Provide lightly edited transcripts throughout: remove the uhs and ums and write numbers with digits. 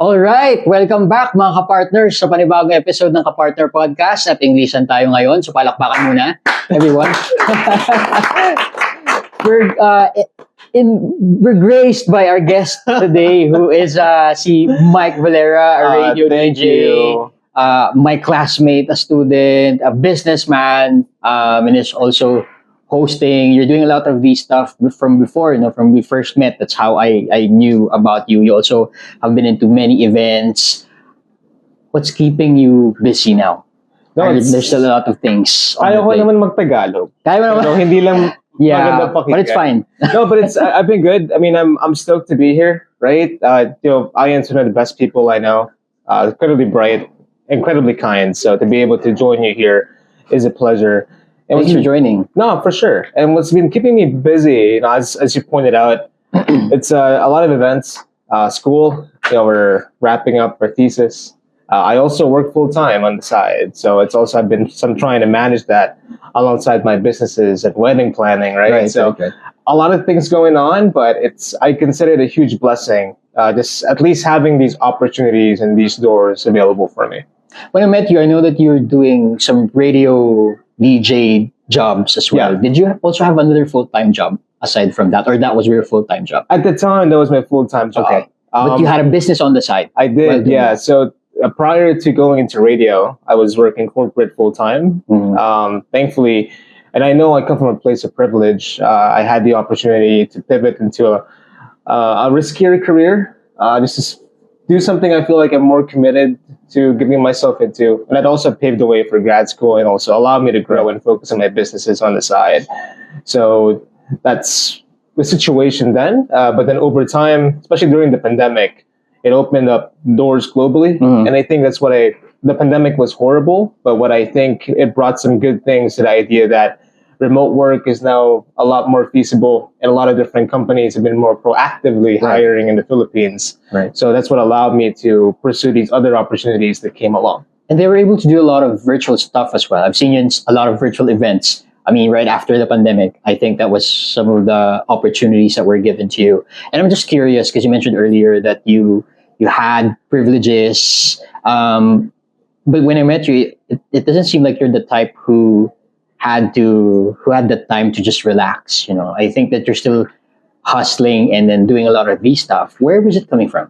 All right, welcome back mga kapartners sa panibagong episode ng Kapartner Podcast at Englishan tayo ngayon. So palakpakan muna, everyone. we're, uh, we're graced by our guest today who is si Mike Valera, a radio Thank DJ, you. my classmate, a student, a businessman, and is also hosting. You're doing a lot of these stuff from before, from we first met. That's how I knew about you. You also have been into many events. What's keeping you busy now? No, There's a lot of things on Ayaw your ko plate. naman magtagalog. Kaya mo naman? So, hindi lang Yeah, maganda pakinggan. but it's fine. No, but I've been good. I mean, I'm stoked to be here, right? Ian's one of the best people I know. Incredibly bright, incredibly kind. So to be able to join you here is a pleasure. And Thanks for joining. No, for sure. And what's been keeping me busy, as you pointed out, it's a lot of events, school. We're wrapping up our thesis. I also work full time on the side, so I'm trying to manage that alongside my businesses and wedding planning, right? Right. A lot of things going on, but I consider it a huge blessing, just at least having these opportunities and these doors available for me. When I met you, I know that you're doing some radio DJ jobs as well. Yeah. Did you also have another full-time job aside from that, or that was your full-time job? At the time, that was my full time job. Okay. But you had a business on the side. I did, Well, yeah. So prior to going into radio, I was working corporate full time. Mhm. Thankfully, and I know I come from a place of privilege. I had the opportunity to pivot into a riskier career, just to do something I feel like I'm more committed to giving myself into, and that also paved the way for grad school and also allowed me to grow and focus on my businesses on the side. So that's the situation then. But then over time, especially during the pandemic, it opened up doors globally. Mhm. And I think that's the pandemic was horrible, but what I think it brought some good things to the idea that remote work is now a lot more feasible and a lot of different companies have been more proactively hiring in the Philippines. Right. So that's what allowed me to pursue these other opportunities that came along. And they were able to do a lot of virtual stuff as well. I've seen you in a lot of virtual events. I mean, right after the pandemic, I think that was some of the opportunities that were given to you. And I'm just curious because you mentioned earlier that you had privileges. But when I met you, it doesn't seem like you're the type who had the time to just relax. I think that you're still hustling and then doing a lot of these stuff. Where was it coming from?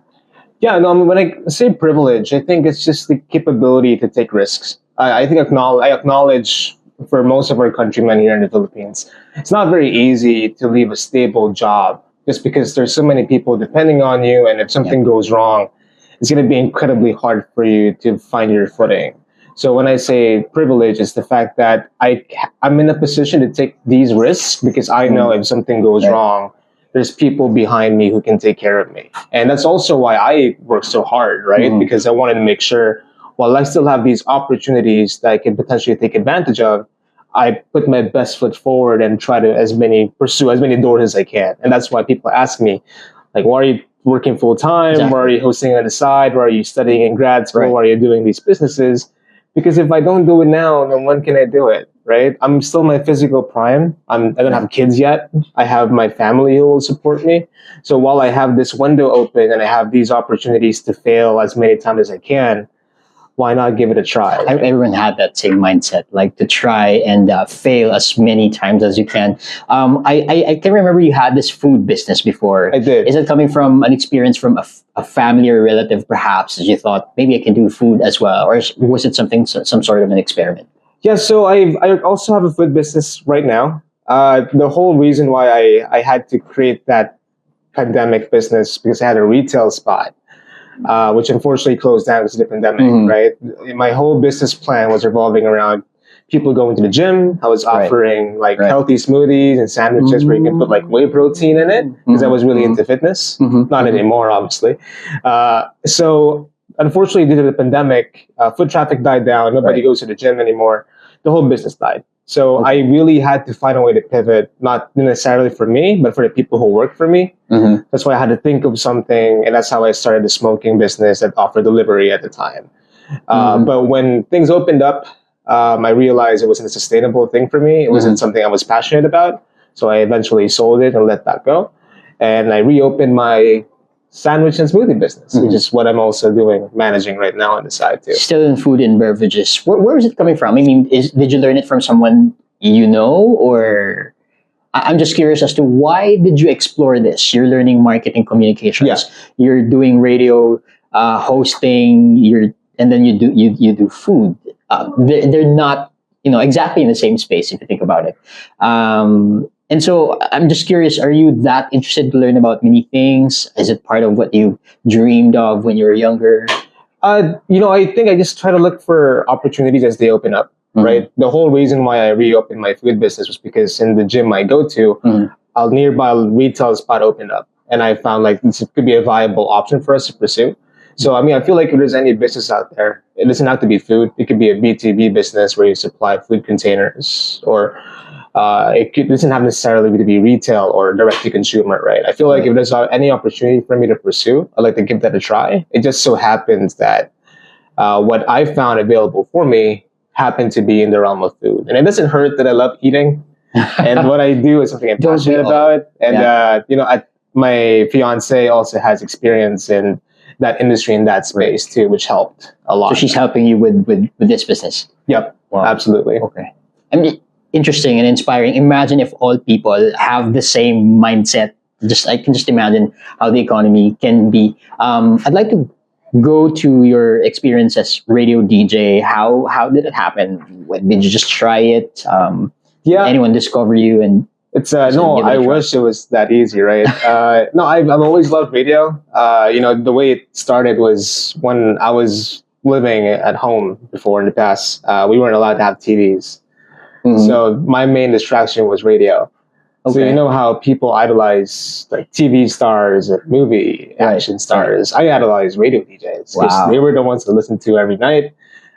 Yeah, no, I mean, when I say privilege, I think it's just the capability to take risks. I acknowledge for most of our countrymen here in the Philippines, it's not very easy to leave a stable job just because there's so many people depending on you, and if something goes wrong, it's going to be incredibly hard for you to find your footing. So when I say privilege, it's the fact that I'm in a position to take these risks because I know if something goes wrong, there's people behind me who can take care of me. And that's also why I work so hard, right? Because I wanted to make sure while I still have these opportunities that I can potentially take advantage of, I put my best foot forward and try to pursue as many doors as I can. And that's why people ask me, like, why are you working full time? Exactly. Why are you hosting on the side? Why are you studying in grad school? Right. Why are you doing these businesses? Because if I don't do it now, then when can I do it, right? I'm still in my physical prime. I don't have kids yet. I have my family who will support me. So while I have this window open and I have these opportunities to fail as many times as I can, why not give it a try? Everyone had that same mindset, like to try and fail as many times as you can. I can remember you had this food business before. I did. Is it coming from an experience from a family or relative, perhaps, that you thought maybe I can do food as well, or was it some sort of an experiment? Yeah, so I also have a food business right now. The whole reason why I had to create that pandemic business because I had a retail spot. Which unfortunately closed down because of the pandemic, right? My whole business plan was revolving around people going to the gym. I was offering healthy smoothies and sandwiches where you can put like whey protein in it because I was really into fitness. Not anymore, obviously. So unfortunately, due to the pandemic, foot traffic died down. Nobody goes to the gym anymore. The whole business died. So I really had to find a way to pivot, not necessarily for me, but for the people who work for me. That's why I had to think of something, and that's how I started the smoking business that offered delivery at the time. But when things opened up, I realized it wasn't a sustainable thing for me. It wasn't something I was passionate about. So I eventually sold it and let that go. And I reopened my sandwich and smoothie business, which is what I'm also doing, managing right now on the side too. Still in food and beverages. Where is it coming from? I mean, did you learn it from someone you know, or I'm just curious as to why did you explore this? You're learning marketing communications. Yeah. You're doing radio hosting. And then you do food. They're not exactly in the same space if you think about it. And so I'm just curious: are you that interested to learn about many things? Is it part of what you dreamed of when you were younger? I think I just try to look for opportunities as they open up. Right. The whole reason why I reopened my food business was because in the gym I go to, a nearby retail spot opened up, and I found like this could be a viable option for us to pursue. So, I mean, I feel like if there's any business out there, it doesn't have to be food. It could be a B2B business where you supply food containers, or doesn't have necessarily to be retail or direct to consumer, right? I feel like if there's any opportunity for me to pursue, I'd like to give that a try. It just so happens that what I found available for me happened to be in the realm of food. And it doesn't hurt that I love eating. And what I do is something I'm passionate about. And, my fiance also has experience in that industry in that space too, which helped a lot. So she's helping you with this business. Yep. Wow. Absolutely. Okay. I mean, interesting and inspiring. Imagine if all people have the same mindset. I can just imagine how the economy can be. I'd like to go to your experience as radio DJ. How did it happen? Did you just try it? Anyone discover you? And it's no, I wish it was that easy, right? No, I've always loved radio. The way it started was when I was living at home before in the past. We weren't allowed to have TVs. So my main distraction was radio. Okay. So you know how people idolize like TV stars or movie action stars. I idolize radio DJs because they were the ones to listen to every night.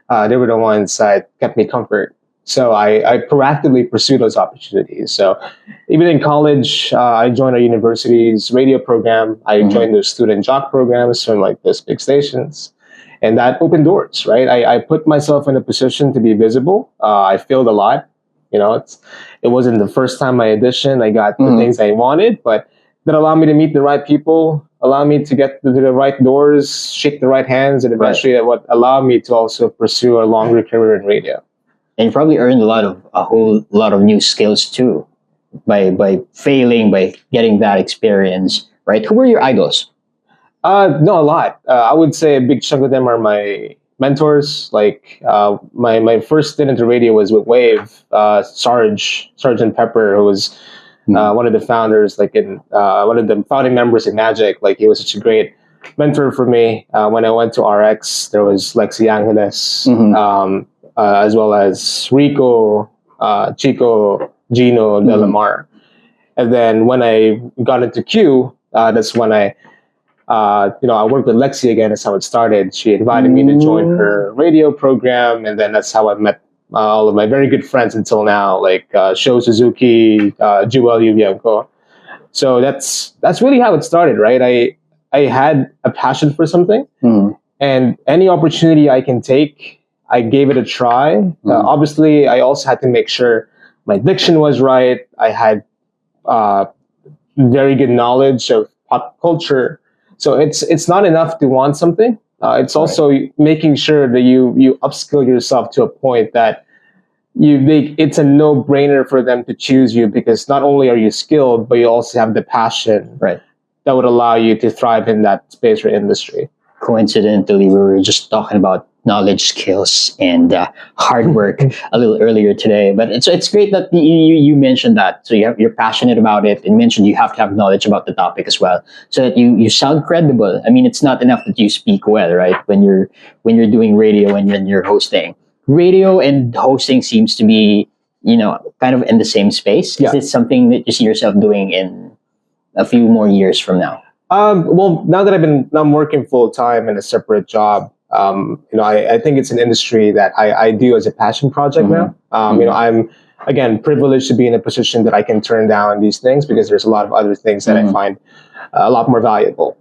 They were the ones that kept me comfort. So I proactively pursued those opportunities. So even in college, I joined our university's radio program. I joined the student jock programs from like those big stations. And that opened doors, right? I put myself in a position to be visible. I failed a lot. It wasn't the first time I auditioned. I got the things I wanted, but that allowed me to meet the right people, allow me to get to the right doors, shake the right hands, and eventually that what allowed me to also pursue a longer career in radio. And you probably earned a whole lot of new skills too, by failing, by getting that experience, right? Who were your idols? No, a lot. I would say a big chunk of them are my mentors. Like my first stint into radio was with Wave, Sergeant Pepper, who was one of the founders, one of the founding members in Magic. Like he was such a great mentor for me. When I went to RX, there was Lexi Angeles, as well as Rico, Chico, Gino, Delamar. And then when I got into Q, that's when I worked with Lexi again. That's how it started. She invited me to join her radio program, and then that's how I met all of my very good friends until now, like Sho Suzuki, Joel Yubianko. So that's really how it started, right? I had a passion for something, and any opportunity I can take, I gave it a try. Obviously, I also had to make sure my diction was right. I had very good knowledge of pop culture. So it's not enough to want something. It's also making sure that you upskill yourself to a point that it's a no-brainer for them to choose you, because not only are you skilled, but you also have the passion that would allow you to thrive in that space or industry. Coincidentally, we were just talking about knowledge, skills, and hard work a little earlier today. But it's great that you mentioned that. So you're passionate about it, and mentioned you have to have knowledge about the topic as well, so that you sound credible. I mean, it's not enough that you speak well, right? When you're doing radio and when you're hosting. Radio and hosting seems to be, kind of in the same space. Is it something that you see yourself doing in a few more years from now? Well, now that I'm working full time in a separate job, I think it's an industry that I do as a passion project now. I'm again privileged to be in a position that I can turn down these things because there's a lot of other things that I find a lot more valuable,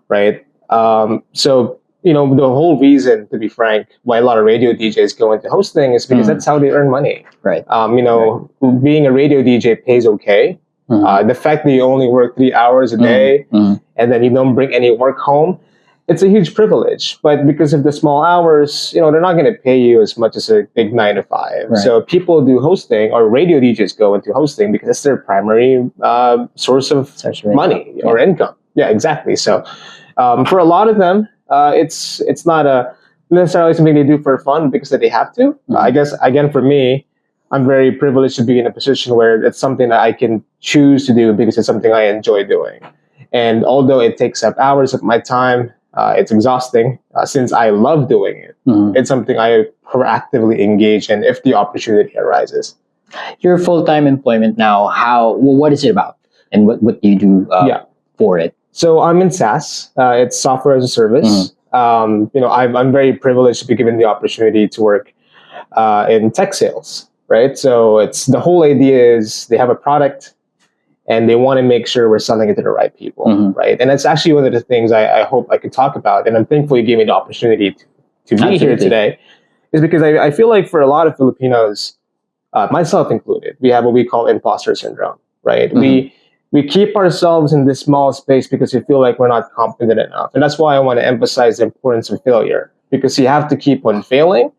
right? So the whole reason, to be frank, why a lot of radio DJs go into hosting is because that's how they earn money, right? Being a radio DJ pays okay. The fact that you only work 3 hours a day and then you don't bring any work home, it's a huge privilege. But because of the small hours, they're not going to pay you as much as a big 9 to 5. Right. So people do hosting, or radio DJs go into hosting because it's their primary source of money or income. Yeah, exactly. So for a lot of them, it's not necessarily something they do for fun because that they have to. I guess, again, for me, I'm very privileged to be in a position where it's something that I can choose to do because it's something I enjoy doing. And although it takes up hours of my time, it's exhausting. Since I love doing it, it's something I proactively engage in if the opportunity arises. Your full-time employment now, what is it about? And what do you do for it? So I'm in SaaS. It's software as a service. I'm very privileged to be given the opportunity to work in tech sales, right? So it's the whole idea is they have a product and they want to make sure we're selling it to the right people, right? And that's actually one of the things I hope I could talk about. And I'm thankful you gave me the opportunity to be here today, is because I feel like for a lot of Filipinos, myself included, we have what we call imposter syndrome, right? We keep ourselves in this small space because we feel like we're not competent enough. And that's why I want to emphasize the importance of failure, because you have to keep on failing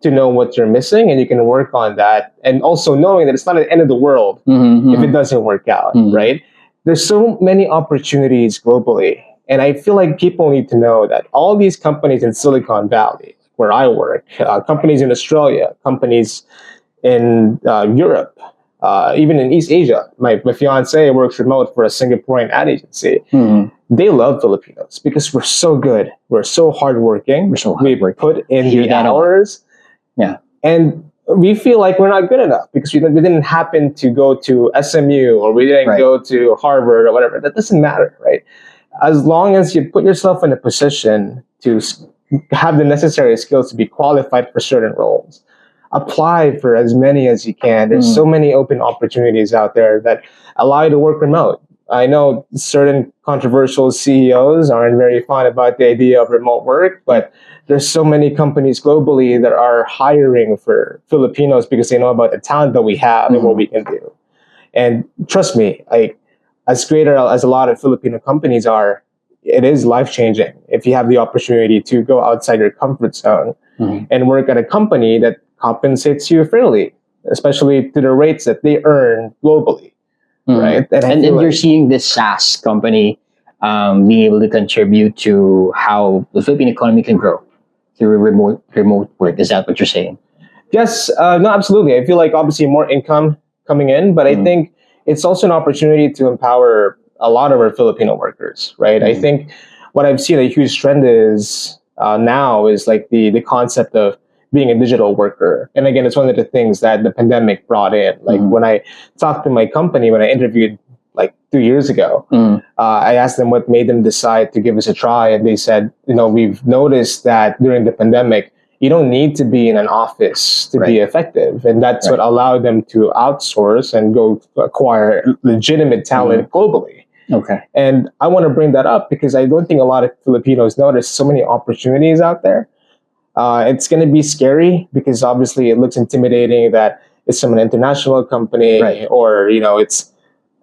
to know what you're missing, and you can work on that. And also knowing that it's not the end of the world if it doesn't work out, right? There's so many opportunities globally. And I feel like people need to know that all these companies in Silicon Valley, where I work, companies in Australia, companies in Europe, even in East Asia. My fiance works remote for a Singaporean ad agency. They love Filipinos because we're so good. We're so hardworking. We put in the hours. Yeah. And we feel like we're not good enough because we didn't happen to go to SMU or we didn't go to Harvard or whatever. That doesn't matter, right? As long as you put yourself in a position to have the necessary skills to be qualified for certain roles, apply for as many as you can. There's so many open opportunities out there that allow you to work remote. I know certain controversial CEOs aren't very fond about the idea of remote work, but there's so many companies globally that are hiring for Filipinos because they know about the talent that we have and what we can do. And trust me, as great as a lot of Filipino companies are, it is life-changing if you have the opportunity to go outside your comfort zone and work at a company that compensates you fairly, especially to the rates that they earn globally. Right. And you're seeing this SaaS company being able to contribute to how the Philippine economy can grow through remote work. Is that what you're saying? Yes. No, absolutely. I feel like obviously more income coming in, but I think it's also an opportunity to empower a lot of our Filipino workers, right? I think what I've seen a huge trend is now is like the concept of being a digital worker. And again, it's one of the things that the pandemic brought in. Like when I talked to my company, when I interviewed like 2 years ago, I asked them what made them decide to give us a try. And they said, we've noticed that during the pandemic, you don't need to be in an office to be effective. And that's what allowed them to outsource and go acquire legitimate talent globally. Okay. And I want to bring that up because I don't think a lot of Filipinos know there's so many opportunities out there. It's going to be scary because obviously it looks intimidating that it's from an international company or, it's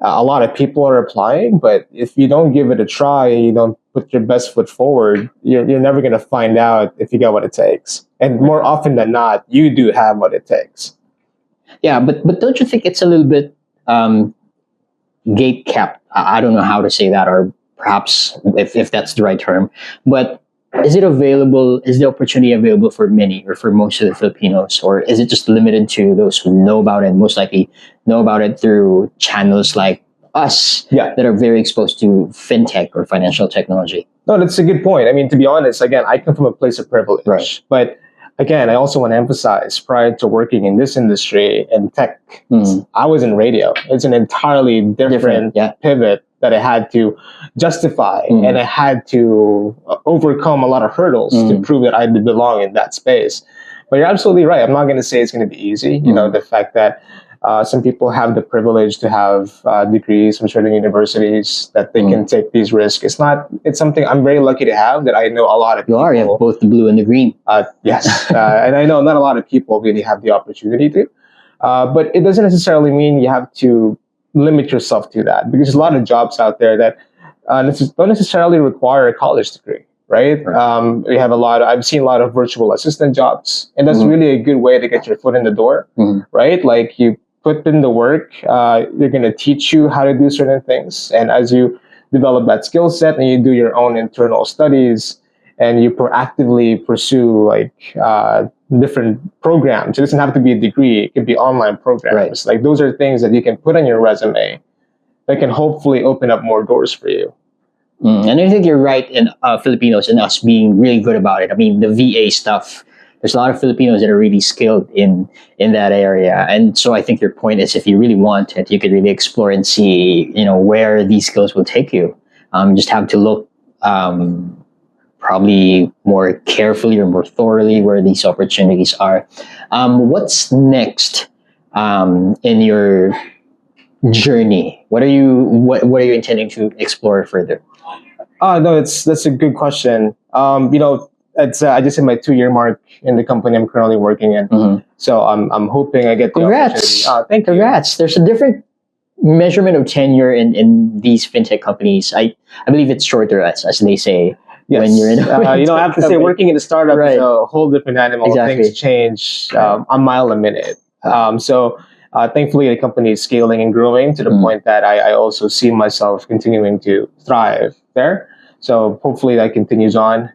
a lot of people are applying. But if you don't give it a try, you don't put your best foot forward, you're never going to find out if you got what it takes. And more often than not, you do have what it takes. Yeah, but don't you think it's a little bit gate kept? I don't know how to say that, or perhaps if that's the right term. But is it available? Is the opportunity available for many or for most of the Filipinos, or is it just limited to those who know about it? Most likely know about it through channels like us that are very exposed to fintech or financial technology. No, that's a good point. I mean, to be honest, again, I come from a place of privilege, but again, I also want to emphasize prior to working in this industry and tech, I was in radio. It's an entirely different pivot that I had to justify and I had to overcome a lot of hurdles to prove that I did belong in that space. But you're absolutely right. I'm not going to say it's going to be easy. The fact that some people have the privilege to have degrees from certain universities that they can take these risks. It's something I'm very lucky to have, that I know a lot of people. You have both the blue and the green. Yes. And I know not a lot of people really have the opportunity to. But it doesn't necessarily mean you have to limit yourself to that, because there's a lot of jobs out there that don't necessarily require a college degree, right? Right. We have a lot. I've seen a lot of virtual assistant jobs, and that's Mhm. really a good way to get your foot in the door, Mhm. right? Like you put in the work, they're going to teach you how to do certain things, and as you develop that skill set and you do your own internal studies and you proactively pursue like different programs. It doesn't have to be a degree; it could be online programs. Like those are things that you can put on your resume that can hopefully open up more doors for you. And I think you're right in Filipinos and us being really good about it. I mean, the VA stuff. There's a lot of Filipinos that are really skilled in that area, and so I think your point is, if you really want it, you could really explore and see, where these skills will take you. Just have to look probably more carefully or more thoroughly where these opportunities are. What's next in your journey? What are you intending to explore further? No, that's a good question. It's I just hit my 2 year mark in the company I'm currently working in, so I'm hoping I get the Congrats! opportunity. Thank you. Congrats! There's a different measurement of tenure in these fintech companies. I believe it's shorter, as they say. Yes. When you're in I have to say, working in a startup Right. is a whole different animal. Exactly. Things change a mile a minute. So thankfully, the company is scaling and growing to the point that I also see myself continuing to thrive there. So hopefully that continues on.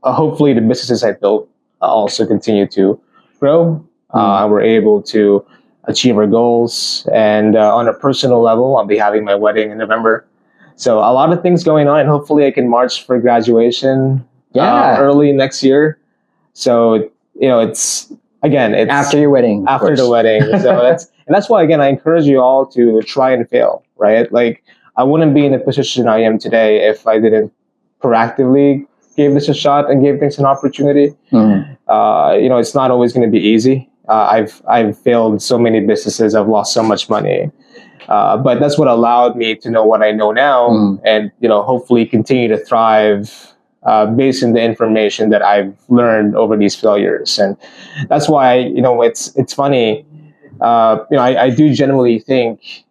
Hopefully the businesses I built also continue to grow. We're able to achieve our goals. And on a personal level, I'll be having my wedding in November. So a lot of things going on, and hopefully I can march for graduation early next year. So it's after your wedding. After the wedding. So that's why again I encourage you all to try and fail, right? Like I wouldn't be in the position I am today if I didn't proactively give this a shot and gave things an opportunity. It's not always going to be easy. I've failed so many businesses. I've lost so much money. But that's what allowed me to know what I know now, and hopefully continue to thrive based on the information that I've learned over these failures. And that's why it's funny. I do generally think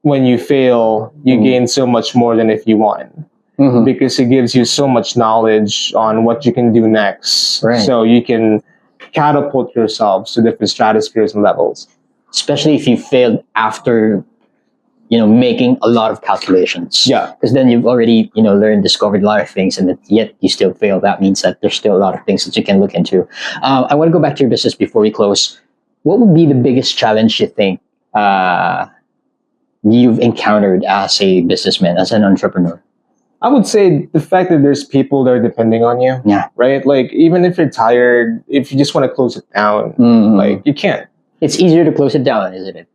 when you fail, you gain so much more than if you won, because it gives you so much knowledge on what you can do next, so you can catapult yourselves to different stratospheres and levels. Especially if you failed after making a lot of calculations. Yeah. Because then you've already, discovered a lot of things, and yet you still fail. That means that there's still a lot of things that you can look into. I want to go back to your business before we close. What would be the biggest challenge you think you've encountered as a businessman, as an entrepreneur? I would say the fact that there's people that are depending on you. Yeah. Right? Like, even if you're tired, if you just want to close it down, like, you can't. It's easier to close it down, isn't it?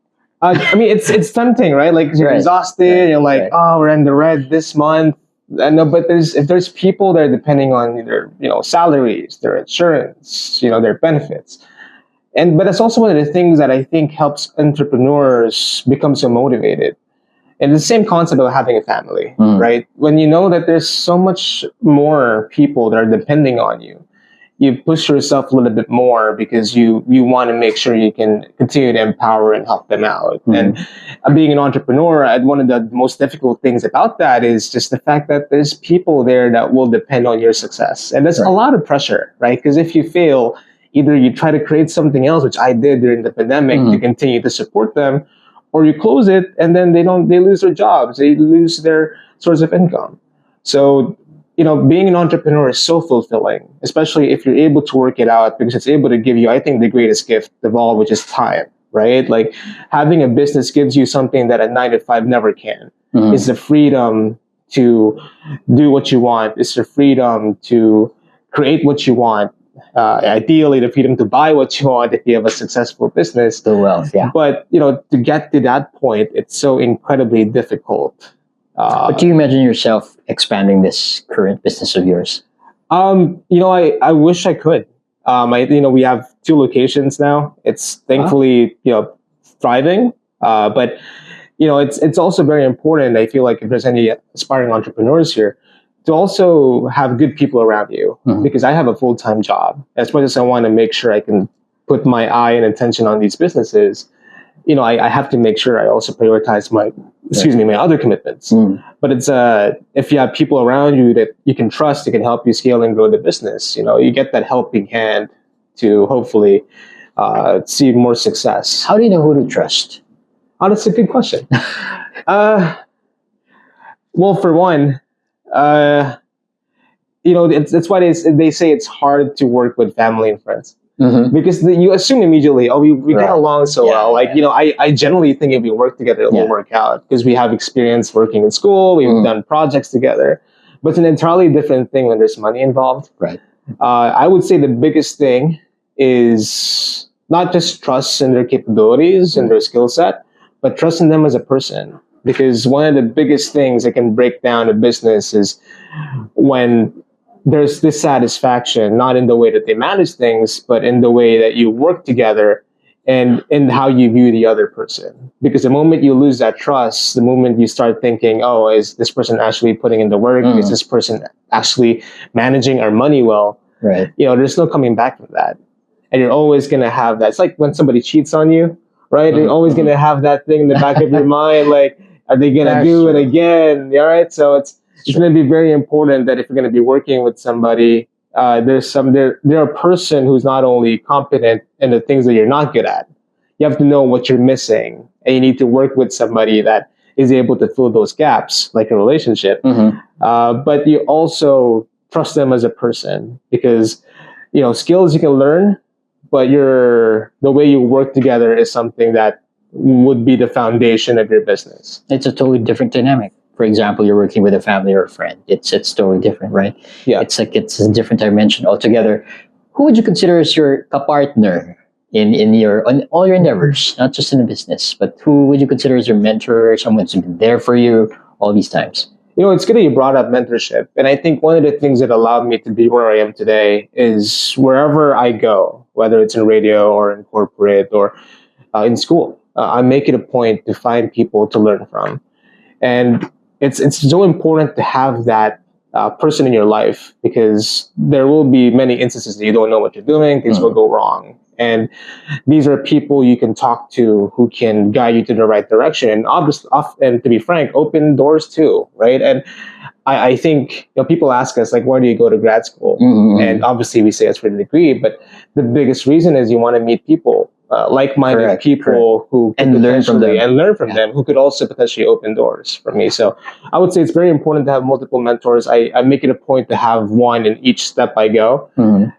I mean, it's tempting, right? Like, you're exhausted, you're like, oh, we're in the red this month. I know, but if there's people that are depending on their, salaries, their insurance, their benefits. But that's also one of the things that I think helps entrepreneurs become so motivated. And the same concept of having a family, right? When you know that there's so much more people that are depending on you, you push yourself a little bit more because you want to make sure you can continue to empower and help them out. And being an entrepreneur, one of the most difficult things about that is just the fact that there's people there that will depend on your success. And there's a lot of pressure, right? Because if you fail, either you try to create something else, which I did during the pandemic to continue to support them, or you close it and then they lose their jobs, they lose their source of income. So being an entrepreneur is so fulfilling, especially if you're able to work it out, because it's able to give you, I think, the greatest gift of all, which is time, right? Like, having a business gives you something that a 9 to 5 never can. It's the freedom to do what you want. It's the freedom to create what you want. Ideally, the freedom to buy what you want if you have a successful business. The wealth, yeah. But, to get to that point, it's so incredibly difficult. But do you imagine yourself expanding this current business of yours? I wish I could. We have 2 locations now. It's thankfully, thriving. But it's also very important. I feel like if there's any aspiring entrepreneurs here, to also have good people around you, because I have a full-time job. As much as I want to make sure I can put my eye and attention on these businesses, I have to make sure I also prioritize my other commitments. But it's if you have people around you that you can trust, that can help you scale and grow the business, you get that helping hand to hopefully see more success. How do you know who to trust? Oh, that's a good question. uh, well, for one, uh, it's why they say it's hard to work with family and friends. Because you assume immediately, oh, we get along so well. Like, I generally think if we work together, it will work out because we have experience working in school, we've done projects together. But it's an entirely different thing when there's money involved. Right. I would say the biggest thing is not just trust in their capabilities and their skill set, but trust in them as a person. Because one of the biggest things that can break down a business is when there's dissatisfaction, not in the way that they manage things, but in the way that you work together and in how you view the other person. Because the moment you lose that trust, the moment you start thinking, oh, is this person actually putting in the work? Is this person actually managing our money well? Right. There's no coming back from that. And you're always going to have that. It's like when somebody cheats on you, right? You're always going to have that thing in the back of your mind, like, are they going to do it again? All right. So it's going to be very important that if you're going to be working with somebody, they're a person who's not only competent in the things that you're not good at. You have to know what you're missing, and you need to work with somebody that is able to fill those gaps, like a relationship. But you also trust them as a person because skills you can learn, but the way you work together is something that would be the foundation of your business. It's a totally different dynamic. For example, you're working with a family or a friend. It's totally different, right? Yeah. It's a different dimension altogether. Who would you consider as your partner in all your endeavors, not just in the business, but who would you consider as your mentor, someone who's been there for you all these times? It's good that you brought up mentorship. And I think one of the things that allowed me to be where I am today is wherever I go, whether it's in radio or in corporate or in school, I make it a point to find people to learn from. And it's so important to have that person in your life because there will be many instances that you don't know what you're doing, things will go wrong. And these are people you can talk to who can guide you to the right direction. And obviously, and to be frank, open doors too, right? And I think people ask us, like, why do you go to grad school? And obviously we say it's for the degree, but the biggest reason is you want to meet people, like-minded people who and learn from them, who could also potentially open doors for me. So I would say it's very important to have multiple mentors. I make it a point to have one in each step I go.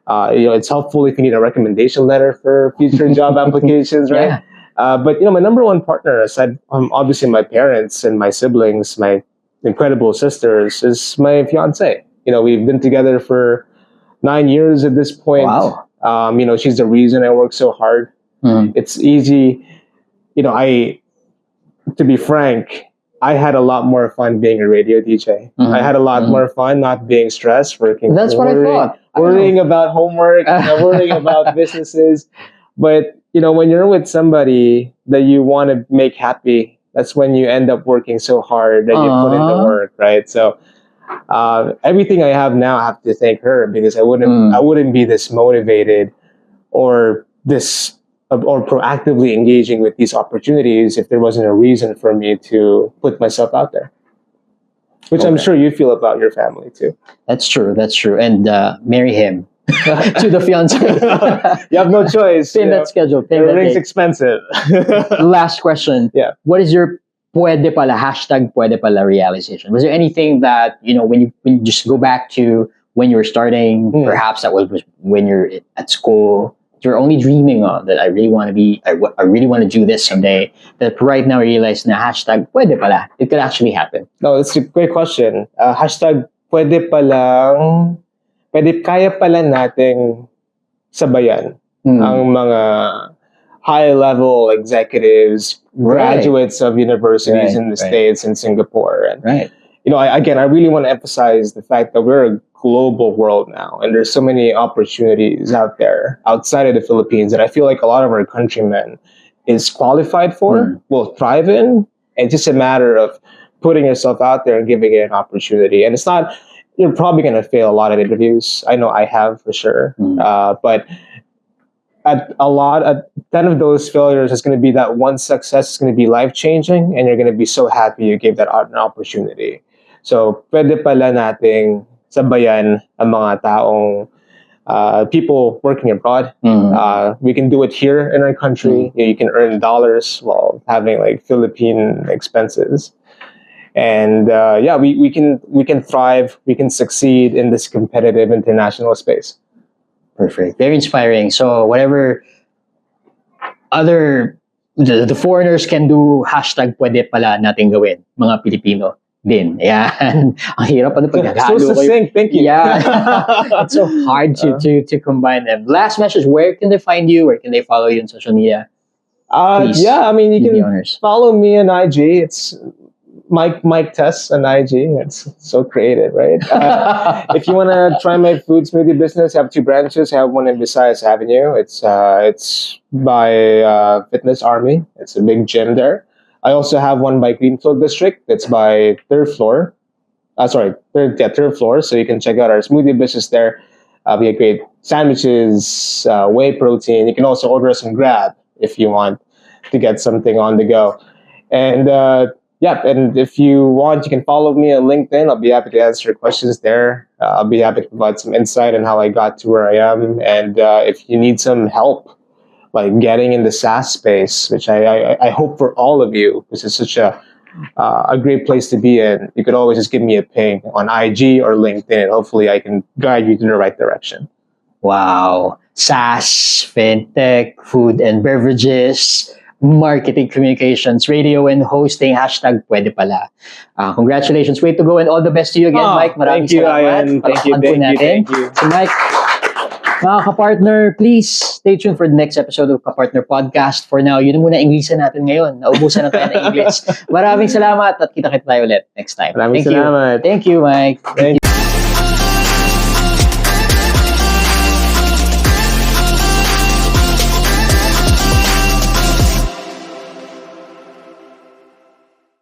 It's helpful if you need a recommendation letter for future job applications, right? But my number one partner, aside obviously my parents and my siblings, my incredible sisters, is my fiance. We've been together for 9 years at this point. Wow. She's the reason I work so hard. It's easy. To be frank, I had a lot more fun being a radio DJ. I had a lot more fun not being stressed, working. That's what I thought. Worrying about homework, worrying about businesses. But, when you're with somebody that you want to make happy, that's when you end up working so hard that you put in the work, right? So everything I have now, I have to thank her because I wouldn't be this motivated or proactively engaging with these opportunities if there wasn't a reason for me to put myself out there. Which I'm sure you feel about your family too. That's true. And marry him to the fiance. You have no choice. Pay that schedule. The ring's expensive. Last question. Yeah. What is your pwede pala, #pwede pala realization? Was there anything that, when you just go back to when you were starting, perhaps that was when you're at school, you're only dreaming of that I really want to do this someday, that right now I realize na #pwede pala, it could actually happen? No, that's a great question. #pwede palang, kaya pala nating sabayan ang mga high-level executives, graduates of universities in the States and Singapore. And, I really want to emphasize the fact that we're a global world now, and there's so many opportunities out there outside of the Philippines that I feel like a lot of our countrymen is qualified for, will thrive in. And it's just a matter of putting yourself out there and giving it an opportunity. And it's not, you're probably going to fail a lot of interviews. I know I have for sure. But at 10 of those failures is going to be that one success is going to be life changing, and you're going to be so happy you gave that out an opportunity. So pwede pala nating sabayan ang mga taong people working abroad. We can do it here in our country. You can earn dollars while having like Philippine expenses. And we can thrive, we can succeed in this competitive international space. Perfect. Very inspiring. So whatever other the foreigners can do, hashtag pwede pala natin gawin, mga Pilipino din. Yan. Ang hirap ano pag So succinct. Thank you. Yeah. It's so hard to combine them. Last message, where can they find you? Where can they follow you on social media? Please, I mean, you be the can honors. follow me on IG. It's Mike Tess on IG. It's so creative, right? If you want to try my food smoothie business, I have 2 branches. I have one in Visayas Avenue. It's by Fitness Army. It's a big gym there. I also have one by Greenfield District. It's by third floor. Third floor. So you can check out our smoothie business there. We have great sandwiches, whey protein. You can also order us some Grab if you want to get something on the go. And and if you want, you can follow me on LinkedIn. I'll be happy to answer questions there. I'll be happy to provide some insight on how I got to where I am. And if you need some help, like getting in the SaaS space, which I hope for all of you, because it's such a great place to be in, you could always just give me a ping on IG or LinkedIn. Hopefully I can guide you to the right direction. Wow. SaaS, fintech, food and beverages, marketing, communications, radio and hosting, hashtag pwede pala. Congratulations. Way to go and all the best to you again, Mike. Maraming thank you, salamat. Ian. Thank you. So Mike, mga kapartner, please stay tuned for the next episode of Kapartner Podcast. For now, yun na muna Inglesan natin ngayon. Naubusan na tayo ng English. Maraming salamat at kita-kita tayo ulit next time. Maraming salamat. Thank you, Mike. Thank you.